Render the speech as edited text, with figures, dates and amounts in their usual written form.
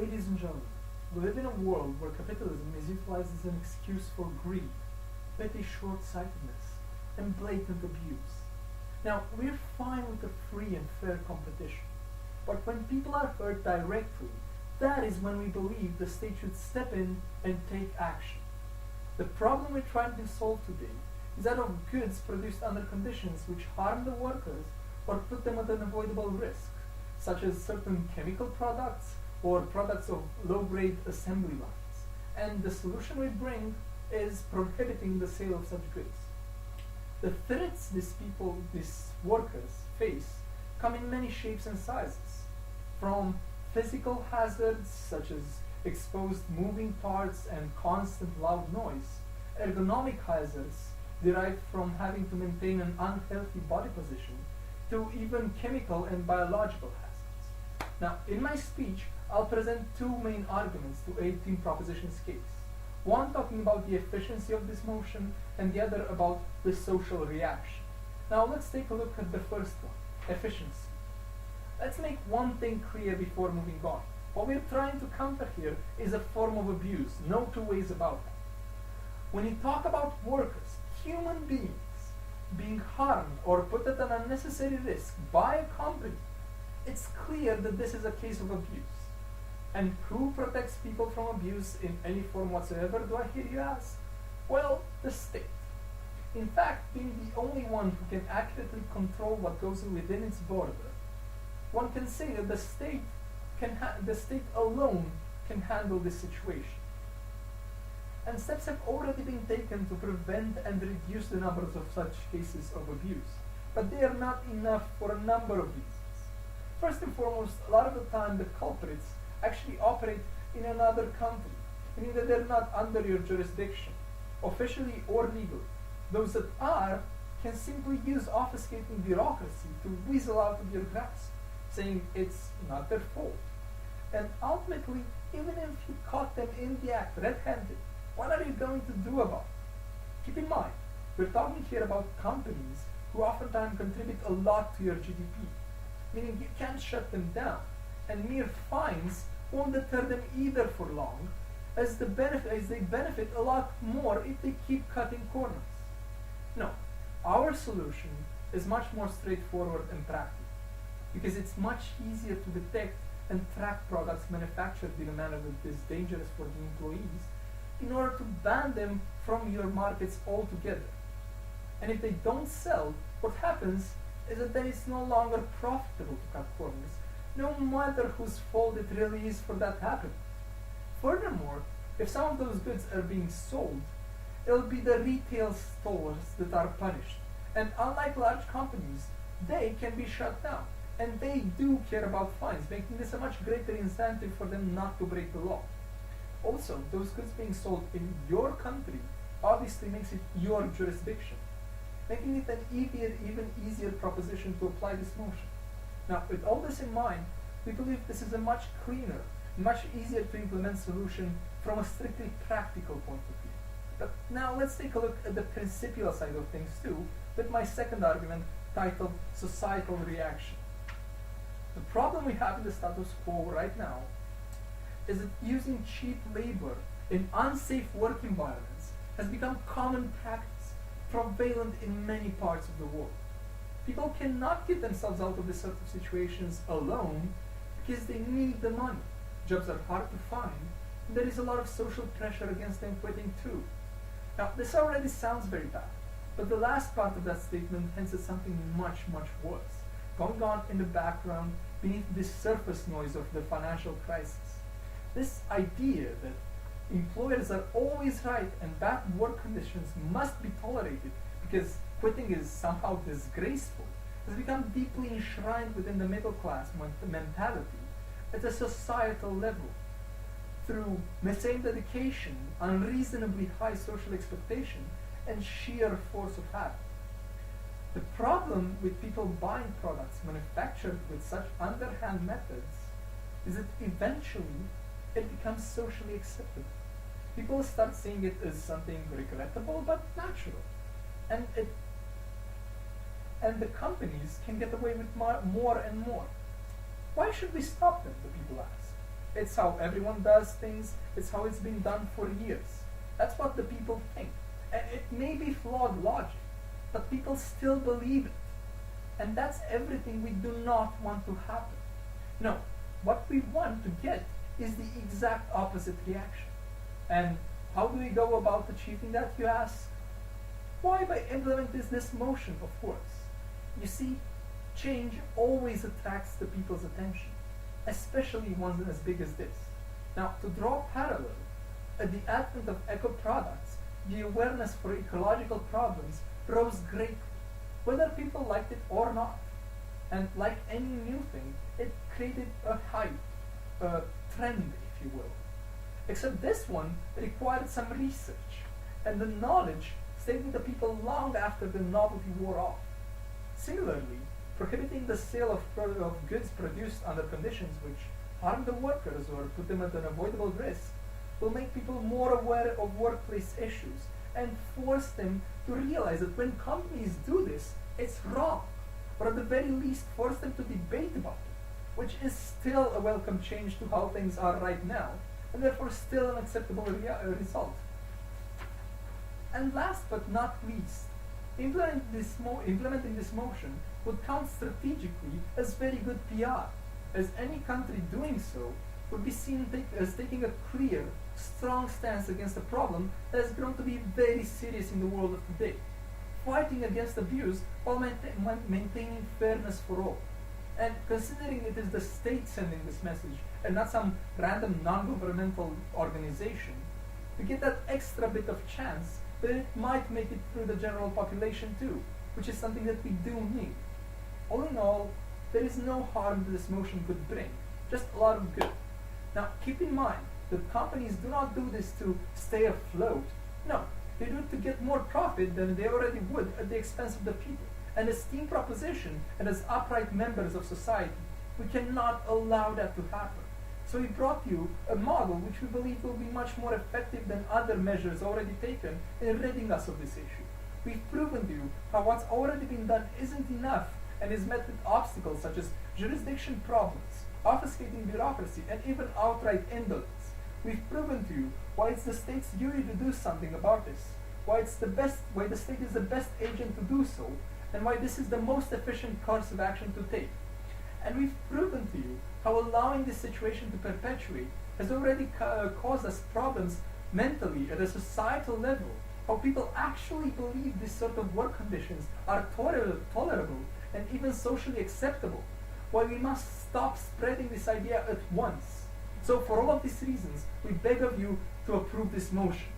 Ladies and gentlemen, we live in a world where capitalism is utilized as an excuse for greed, petty short-sightedness, and blatant abuse. Now, we're fine with a free and fair competition, but when people are hurt directly, that is when we believe the state should step in and take action. The problem we're trying to solve today is that of goods produced under conditions which harm the workers or put them at an avoidable risk, such as certain chemical products or products of low-grade assembly lines. And the solution we bring is prohibiting the sale of such goods. The threats these workers face come in many shapes and sizes, from physical hazards such as exposed moving parts and constant loud noise, ergonomic hazards derived from having to maintain an unhealthy body position, to even chemical and biological hazards. Now, in my speech, I'll present two main arguments to aid Team Proposition's case. One talking about the efficiency of this motion, and the other about the social reaction. Now let's take a look at the first one, efficiency. Let's make one thing clear before moving on. What we're trying to counter here is a form of abuse, no two ways about that. When you talk about workers, human beings, being harmed or put at an unnecessary risk by a company, it's clear that this is a case of abuse. And who protects people from abuse in any form whatsoever, do I hear you ask? Well, the state. In fact, being the only one who can accurately control what goes within its border, one can say that the state alone can handle this situation. And steps have already been taken to prevent and reduce the numbers of such cases of abuse. But they are not enough for a number of reasons. First and foremost, a lot of the time the culprits actually operate in another country, meaning that they're not under your jurisdiction, officially or legally. Those that are can simply use obfuscating bureaucracy to weasel out of your grasp, saying it's not their fault. And ultimately, even if you caught them in the act red-handed, what are you going to do about it? Keep in mind, we're talking here about companies who oftentimes contribute a lot to your GDP, meaning you can't shut them down, and mere fines won't deter them either for long, as they benefit a lot more if they keep cutting corners. No, our solution is much more straightforward and practical, because it's much easier to detect and track products manufactured in a manner that is dangerous for the employees in order to ban them from your markets altogether. And if they don't sell, what happens is that then it's no longer profitable to cut corners, no matter whose fault it really is for that happening. Furthermore, if some of those goods are being sold, it'll be the retail stores that are punished. And unlike large companies, they can be shut down. And they do care about fines, making this a much greater incentive for them not to break the law. Also, those goods being sold in your country obviously makes it your jurisdiction, making it an even easier proposition to apply this motion. Now, with all this in mind, we believe this is a much cleaner, much easier to implement solution from a strictly practical point of view. But now let's take a look at the principial side of things too, with my second argument titled Societal Reaction. The problem we have in the status quo right now is that using cheap labor in unsafe work environments has become common practice, prevalent in many parts of the world. People cannot get themselves out of this sort of situations alone because they need the money. Jobs are hard to find, and there is a lot of social pressure against them quitting too. Now, this already sounds very bad, but the last part of that statement hints at something much, much worse, going on in the background beneath this surface noise of the financial crisis. This idea that employers are always right and bad work conditions must be tolerated because quitting is somehow disgraceful has become deeply enshrined within the middle class mentality at a societal level. Through same dedication, unreasonably high social expectation, and sheer force of habit. The problem with people buying products manufactured with such underhand methods is that eventually it becomes socially acceptable. People start seeing it as something regrettable but natural. And the companies can get away with more and more. Why should we stop them, the people ask? It's how everyone does things. It's how it's been done for years. That's what the people think. And it may be flawed logic, but people still believe it. And that's everything we do not want to happen. No, what we want to get is the exact opposite reaction. And how do we go about achieving that, you ask? Why? By implementing this motion, of course. You see, change always attracts the people's attention, especially ones as big as this. Now, to draw a parallel, at the advent of eco-products, the awareness for ecological problems rose greatly, whether people liked it or not. And like any new thing, it created a hype, a trend, if you will. Except this one required some research, and the knowledge stayed with the people long after the novelty wore off. Similarly, prohibiting the sale of goods produced under conditions which harm the workers or put them at an avoidable risk will make people more aware of workplace issues and force them to realize that when companies do this, it's wrong, or at the very least force them to debate about it, which is still a welcome change to how things are right now, and therefore still an acceptable result. And last but not least, implementing this motion would count strategically as very good PR, as any country doing so would be seen as taking a clear, strong stance against a problem that has grown to be very serious in the world of today, fighting against abuse while maintaining fairness for all. And considering it is the state sending this message and not some random non-governmental organization, we get that extra bit of chance that it might make it through the general population too, which is something that we do need. All in all, there is no harm that this motion could bring, just a lot of good. Now, keep in mind that companies do not do this to stay afloat. No, they do it to get more profit than they already would at the expense of the people. And as team proposition and as upright members of society, we cannot allow that to happen. So we brought you a model which we believe will be much more effective than other measures already taken in ridding us of this issue. We've proven to you how what's already been done isn't enough and is met with obstacles such as jurisdiction problems, obfuscating bureaucracy, and even outright indolence. We've proven to you why it's the state's duty to do something about this, why the state is the best agent to do so, and why this is the most efficient course of action to take. And we've proven to you how allowing this situation to perpetuate has already caused us problems mentally at a societal level, how people actually believe this sort of work conditions are tolerable and even socially acceptable, why we must stop spreading this idea at once. So for all of these reasons, we beg of you to approve this motion.